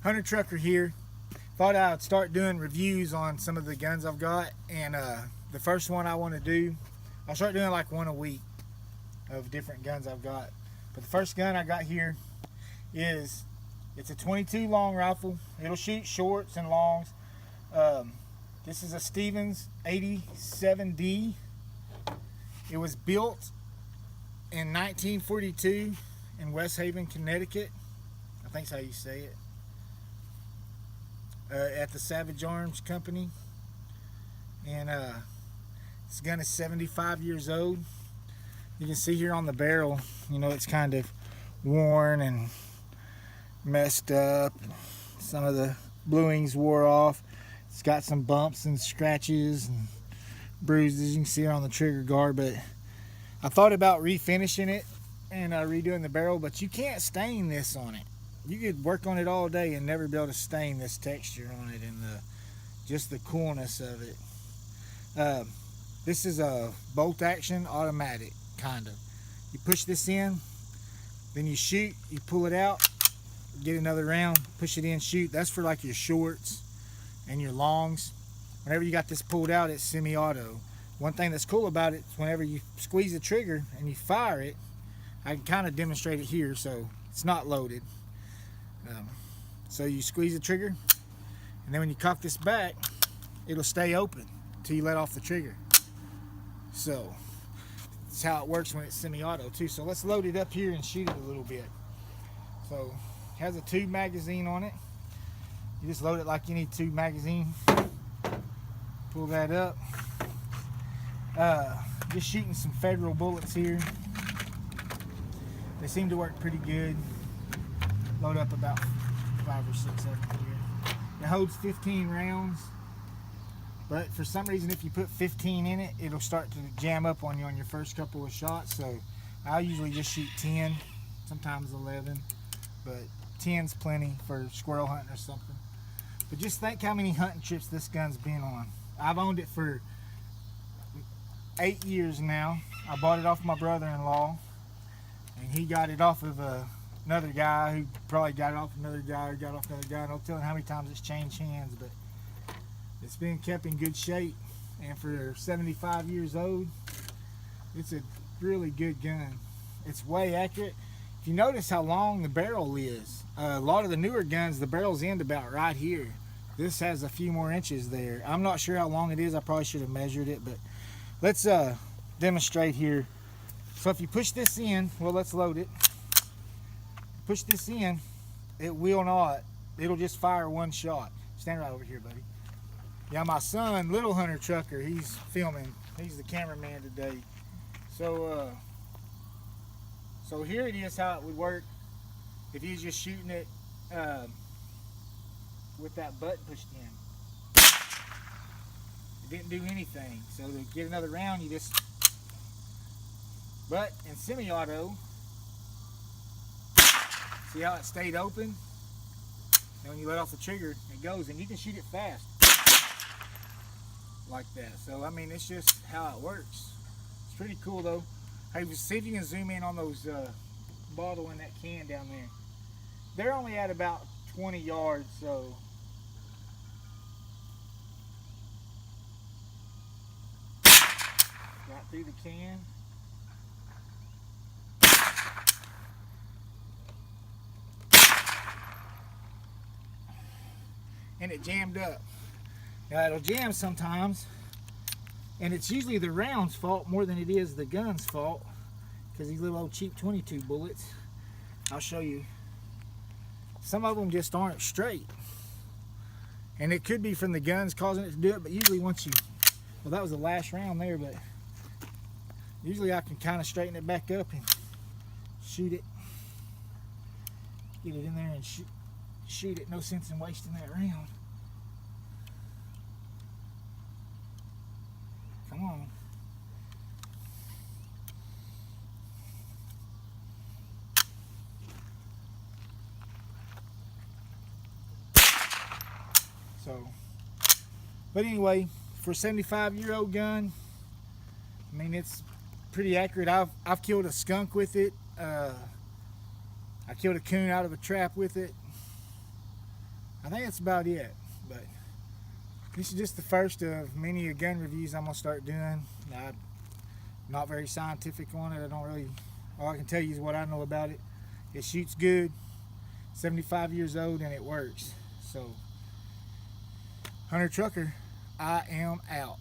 Hunter Trucker here. Thought I'd start doing reviews on some of the guns I've got, and the first one I want to do, I'll start doing like one a week of different guns I've got. But the first gun I got here is, it's a 22 long rifle. It'll shoot shorts and longs. This is a Stevens 87D. It was built in 1942 in West Haven, Connecticut. I think that's how you say it. At the Savage Arms Company. And this gun is 75 years old. You can see here on the barrel, you know, it's kind of worn and messed up. Some of the bluings wore off. It's got some bumps and scratches and bruises. You can see here on the trigger guard, but I thought about refinishing it and redoing the barrel, but you can't stain this on it. You could work on it all day and never be able to stain this texture on it and just the coolness of it. This is a bolt action automatic, kind of. You push this in, then you shoot, you pull it out, get another round, push it in, shoot. That's for like your shorts and your longs. Whenever you got this pulled out, it's semi-auto. One thing that's cool about it is whenever you squeeze the trigger and you fire it, I can kind of demonstrate it here, so it's not loaded. So you squeeze the trigger, and then when you cock this back, it'll stay open until you let off the trigger. So that's how it works when it's semi-auto too. So let's load it up here and shoot it a little bit. So it has a tube magazine on it. You just load it like any tube magazine. Pull that up. Just shooting some Federal bullets here. They seem to work pretty good. Load up about 5 or 6 of them here. It holds 15 rounds, but for some reason if you put 15 in it, it'll start to jam up on you on your first couple of shots. So I usually just shoot 10, sometimes 11, but 10's plenty for squirrel hunting or something. But just think how many hunting trips this gun's been on. I've owned it for 8 years now. I bought it off my brother-in-law, and he got it off of another guy who probably got it off another guy or got off another guy. No telling how many times it's changed hands, but it's been kept in good shape. And for 75 years old, it's a really good gun. It's way accurate. If you notice how long the barrel is, a lot of the newer guns, the barrels end about right here. This has a few more inches there. I'm not sure how long it is. I probably should have measured it, but let's demonstrate here. So if you push this in, well, let's load it. Push this in, it will not. It'll just fire one shot. Stand right over here, buddy. Yeah, my son, Little Hunter Trucker, he's filming. He's the cameraman today. So, so here it is how it would work if you was just shooting it with that button pushed in. It didn't do anything. So to get another round, you just. But in semi-auto, see how it stayed open? And when you let off the trigger, it goes, and you can shoot it fast. Like that. So, I mean, it's just how it works. It's pretty cool, though. Hey, see if you can zoom in on those bottle in that can down there. They're only at about 20 yards, so. Right through the can. And it jammed up. Now it'll jam sometimes, and it's usually the round's fault more than it is the gun's fault, because these little old cheap 22 bullets, I'll show you, some of them just aren't straight, and it could be from the guns causing it to do it. But usually once you, well, that was the last round there, but usually I can kind of straighten it back up and shoot it, get it in there and shoot it. No sense in wasting that round. Come on. So, but anyway, for a 75-year-old gun, I mean, it's pretty accurate. I've killed a skunk with it. I killed a coon out of a trap with it. I think that's about it. But this is just the first of many gun reviews I'm gonna start doing. I'm not very scientific on it. I don't really. All I can tell you is what I know about it. It shoots good. 75 years old and it works. So, Hunter Trucker, I am out.